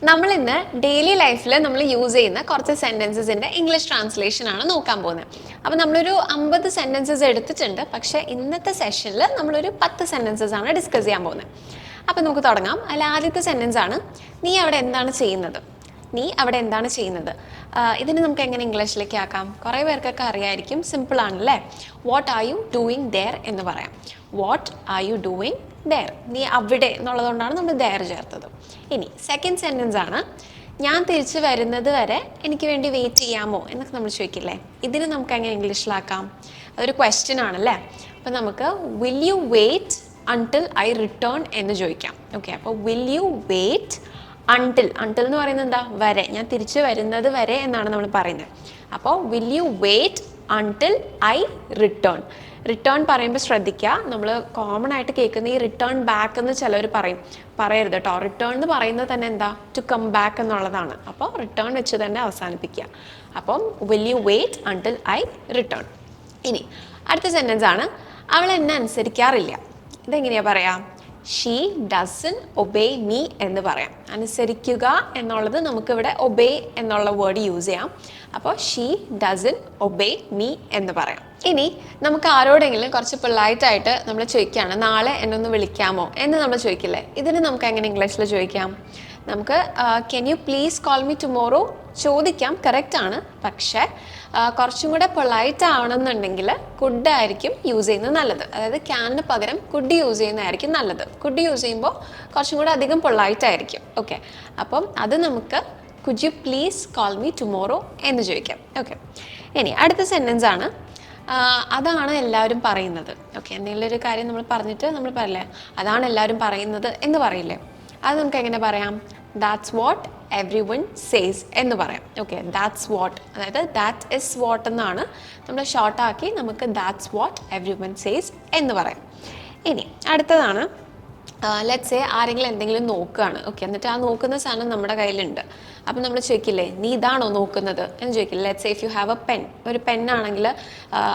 നമ്മൾ ഇന്ന് ഡെയിലി ലൈഫിൽ നമ്മൾ യൂസ് ചെയ്യുന്ന കുറച്ച് സെൻറ്റൻസസിൻ്റെ ഇംഗ്ലീഷ് ട്രാൻസ്ലേഷൻ ആണ് നോക്കാൻ പോകുന്നത്. അപ്പോൾ നമ്മളൊരു 50 സെൻറ്റൻസസ് എടുത്തിട്ടുണ്ട്. പക്ഷേ ഇന്നത്തെ സെഷനിൽ നമ്മളൊരു 10 സെൻറ്റൻസസ് ആണ് ഡിസ്കസ് ചെയ്യാൻ പോകുന്നത്. അപ്പോൾ നമുക്ക് തുടങ്ങാം. അതിൽ ആദ്യത്തെ സെൻറ്റൻസ് ആണ്, നീ അവിടെ എന്താണ് ചെയ്യുന്നത്. നീ അവിടെ എന്താണ് ചെയ്യുന്നത്. ഇതിന് നമുക്ക് എങ്ങനെ ഇംഗ്ലീഷിലേക്ക് ആക്കാം? കുറേ പേർക്കൊക്കെ അറിയായിരിക്കും, സിമ്പിൾ ആണല്ലേ. What are you doing there എന്ന് പറയാം. What are you doing there. നീ അവിടെ എന്നുള്ളതുകൊണ്ടാണ് നമ്മൾ ദെയർ ചേർത്തത്. ഇനി സെക്കൻഡ് സെൻറ്റൻസ് ആണ്, ഞാൻ തിരിച്ച് വരുന്നത് വരെ എനിക്ക് വേണ്ടി വെയിറ്റ് ചെയ്യാമോ എന്നൊക്കെ നമ്മൾ ചോദിക്കില്ലേ. ഇതിന് നമുക്ക് എങ്ങനെ ഇംഗ്ലീഷിലാക്കാം? അതൊരു ക്വസ്റ്റ്യൻ ആണല്ലേ. അപ്പോൾ നമുക്ക് will you wait until I return എന്ന് ചോദിക്കാം. ഓക്കെ, അപ്പോൾ will you wait until. Until എന്ന് പറയുന്നത് എന്താ? വരെ, ഞാൻ തിരിച്ച് വരുന്നത് വരെ എന്നാണ് നമ്മൾ പറയുന്നത്. അപ്പോൾ will you wait until I return. Return പറയുമ്പോൾ ശ്രദ്ധിക്കുക, നമ്മൾ കോമൺ ആയിട്ട് കേൾക്കുന്ന ഈ റിട്ടേൺ ബാക്ക് എന്ന് ചിലർ പറയരുത് കേട്ടോ. റിട്ടേൺ എന്ന് പറയുന്നത് തന്നെ എന്താ? ടു കം ബാക്ക് എന്നുള്ളതാണ്. അപ്പോൾ റിട്ടേൺ വെച്ച് തന്നെ അവസാനിപ്പിക്കുക. അപ്പം will you wait until I return. ഇനി അടുത്ത സെൻറ്റൻസ് ആണ്, അവൾ എന്നെ അനുസരിക്കാറില്ല. ഇതെങ്ങനെയാണ് പറയാം? ഷീ ഡസൻ ഒബേ മീ എന്ന് പറയാം. അനുസരിക്കുക എന്നുള്ളത് നമുക്കിവിടെ ഒബേ എന്നുള്ള വേർഡ് യൂസ് ചെയ്യാം. അപ്പോൾ ഷീ ഡസൻ ഒബേ മീ എന്ന് പറയാം. ഇനി നമുക്ക് ആരോടെങ്കിലും കുറച്ച് പൊളൈറ്റായിട്ട് നമ്മൾ ചോദിക്കുകയാണ്, നാളെ എന്നെ ഒന്ന് വിളിക്കാമോ എന്ന് നമ്മൾ ചോദിക്കില്ലേ. ഇതിന് നമുക്ക് എങ്ങനെ ഇംഗ്ലീഷിൽ ചോദിക്കാം? നമുക്ക് can you please call me tomorrow ചോദിക്കാം, കറക്റ്റ് ആണ്. പക്ഷേ കുറച്ചും കൂടെ പൊളൈറ്റ് ആവണമെന്നുണ്ടെങ്കിൽ കുഡ് ആയിരിക്കും യൂസ് ചെയ്യുന്നത് നല്ലത്. അതായത് ക്യാനിന് പകരം കുഡ് യൂസ് ചെയ്യുന്നതായിരിക്കും നല്ലത്. കുഡ് യൂസ് ചെയ്യുമ്പോൾ കുറച്ചും കൂടെ അധികം പൊളൈറ്റ് ആയിരിക്കും. ഓക്കെ, അപ്പം അത് നമുക്ക് could you please call me tomorrow എന്ന് ചോദിക്കാം. ഓക്കെ, ഇനി അടുത്ത സെൻറ്റൻസ് ആണ്, അതാണ് എല്ലാവരും പറയുന്നത്. ഓക്കെ, എന്തെങ്കിലും ഒരു കാര്യം നമ്മൾ പറഞ്ഞിട്ട് നമ്മൾ പറയില്ലേ, അതാണ് എല്ലാവരും പറയുന്നത് എന്ന് പറയില്ലേ. അത് നമുക്ക് എങ്ങനെ പറയാം? That's what every one says എന്ന് പറയാം. ഓക്കെ, ദാറ്റ്സ് വാട്ട്, അതായത് ദാറ്റ് ഇസ് വാട്ട് എന്നാണ് നമ്മൾ ഷോർട്ടാക്കി നമുക്ക് that's what every one says എന്ന് പറയാം. ഇനി അടുത്തതാണ്, ലെറ്റ്സ് സേ ആരെങ്കിലും എന്തെങ്കിലും നോക്കുകയാണ്. ഓക്കെ, എന്നിട്ട് ആ നോക്കുന്ന സാധനം നമ്മുടെ കയ്യിലുണ്ട്. അപ്പം നമ്മൾ ചോദിക്കില്ലേ, നീ ഇതാണോ നോക്കുന്നത് എന്ന് ചോദിക്കില്ലേ. Let's say if you have a pen, ഒരു പെന്നാണെങ്കിൽ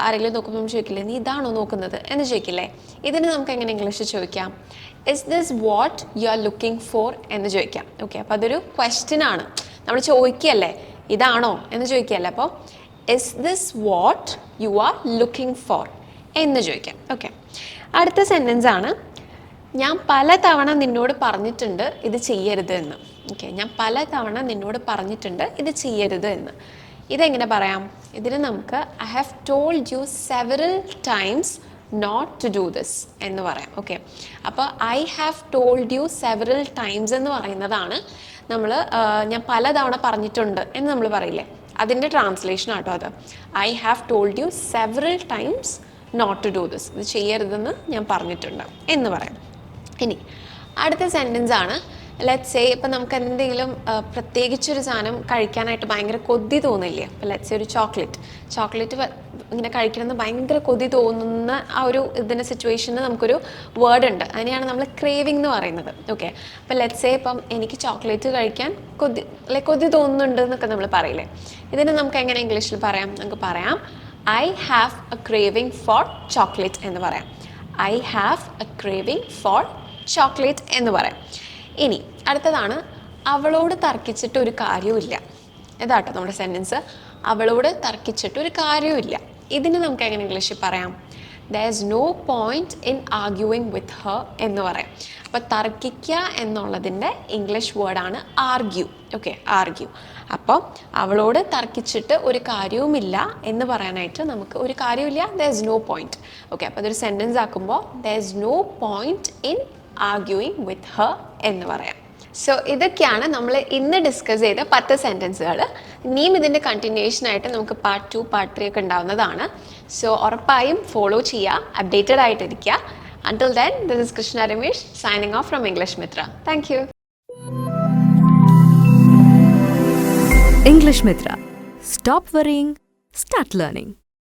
ആരെങ്കിലും നോക്കുമ്പോൾ നമ്മൾ ചോദിക്കില്ലേ, നീ ഇതാണോ നോക്കുന്നത് എന്ന് ചോദിക്കില്ലേ. ഇതിന് നമുക്ക് എങ്ങനെ ഇംഗ്ലീഷിൽ ചോദിക്കാം? Is this what you are looking for എന്ന് ചോദിക്കാം. ഓക്കെ, അപ്പോൾ അതൊരു ക്വസ്റ്റ്യൻ ആണ്. നമ്മൾ ചോദിക്കുകയല്ലേ, ഇതാണോ എന്ന് ചോദിക്കുകയല്ലേ. അപ്പോൾ is this what you are looking for എന്ന് ചോദിക്കാം. ഓക്കെ, അടുത്ത സെൻറ്റൻസ് ആണ്, ഞാൻ പലതവണ നിന്നോട് പറഞ്ഞിട്ടുണ്ട് ഇത് ചെയ്യരുത് എന്ന്. ഓക്കെ, ഞാൻ പലതവണ നിന്നോട് പറഞ്ഞിട്ടുണ്ട് ഇത് ചെയ്യരുത് എന്ന്. ഇതെങ്ങനെ പറയാം? ഇതിന് നമുക്ക് I have told you several times not to do this എന്ന് പറയാം. ഓക്കെ, അപ്പോൾ I have told you several times എന്ന് പറയുന്നതാണ് നമ്മൾ ഞാൻ പലതവണ പറഞ്ഞിട്ടുണ്ട് എന്ന് നമ്മൾ പറയില്ലേ, അതിൻ്റെ ട്രാൻസ്ലേഷൻ ആട്ടോ അത്. I have told you several times not to do this, ഇത് ചെയ്യരുതെന്ന് ഞാൻ പറഞ്ഞിട്ടുണ്ട് എന്ന് പറയാം. ഇനി അടുത്ത സെൻറ്റൻസ് ആണ്, ലെറ്റ്സ് സേ ഇപ്പം നമുക്ക് എന്തെങ്കിലും പ്രത്യേകിച്ചൊരു സാധനം കഴിക്കാനായിട്ട് ഭയങ്കര കൊതി തോന്നില്ലേ. അപ്പോൾ ലെറ്റ്സ് സേ ഒരു ചോക്ലേറ്റ് ഇങ്ങനെ കഴിക്കണമെന്ന് ഭയങ്കര കൊതി തോന്നുന്ന ആ ഒരു ഇതിൻ്റെ സിറ്റുവേഷന് നമുക്കൊരു വേർഡ് ഉണ്ട്. അതിനെയാണ് നമ്മൾ ക്രേവിംഗ് എന്ന് പറയുന്നത്. ഓക്കെ, അപ്പോൾ ലെറ്റ്സ് സേ ഇപ്പം എനിക്ക് ചോക്ലേറ്റ് കഴിക്കാൻ കൊതി തോന്നുന്നുണ്ട് എന്നൊക്കെ നമ്മൾ പറയില്ലേ. ഇതിന് നമുക്ക് എങ്ങനെ ഇംഗ്ലീഷിൽ പറയാം? നമുക്ക് പറയാം I have A craving four chocolate എന്ന് പറയാം. I have A craving four chocolate എന്ന് പറയാം. ഇനി അടുത്തതാണ്, അവളോട് തർക്കിച്ചിട്ട് ഒരു കാര്യവുമില്ല. ഇതാട്ടോ നമ്മുടെ സെൻറ്റൻസ്, അവളോട് തർക്കിച്ചിട്ട് ഒരു കാര്യവുമില്ല. ഇതിന് നമുക്ക് എങ്ങനെ ഇംഗ്ലീഷിൽ പറയാം? There is no point in arguing with her എന്ന് പറയാം. അപ്പോൾ തർക്കിക്കുക എന്നുള്ളതിൻ്റെ ഇംഗ്ലീഷ് വേർഡാണ് ആർഗ്യൂ. Okay, argue. അപ്പോൾ അവളോട് തർക്കിച്ചിട്ട് ഒരു കാര്യവുമില്ല എന്ന് പറയാനായിട്ട് നമുക്ക് ഒരു കാര്യമില്ല, there is no point. Okay, അപ്പോൾ അതൊരു സെൻറ്റൻസ് ആക്കുമ്പോൾ there is no point in arguing with her എന്ന് പറയാം. സോ ഇതൊക്കെയാണ് നമ്മൾ ഇന്ന് ഡിസ്കസ് ചെയ്ത 10 സെൻറ്റൻസുകൾ. ഇനിയും ഇതിൻ്റെ കണ്ടിന്യൂഷനായിട്ട് നമുക്ക് പാർട്ട് 2, പാർട്ട് 3 ഒക്കെ ഉണ്ടാവുന്നതാണ്. സോ ഉറപ്പായും ഫോളോ ചെയ്യുക, അപ്ഡേറ്റഡ് ആയിട്ടിരിക്കുക. Until then, this is Krishna Ramesh signing off from English Mithra. Thank you. English Mithra. Stop worrying, start learning.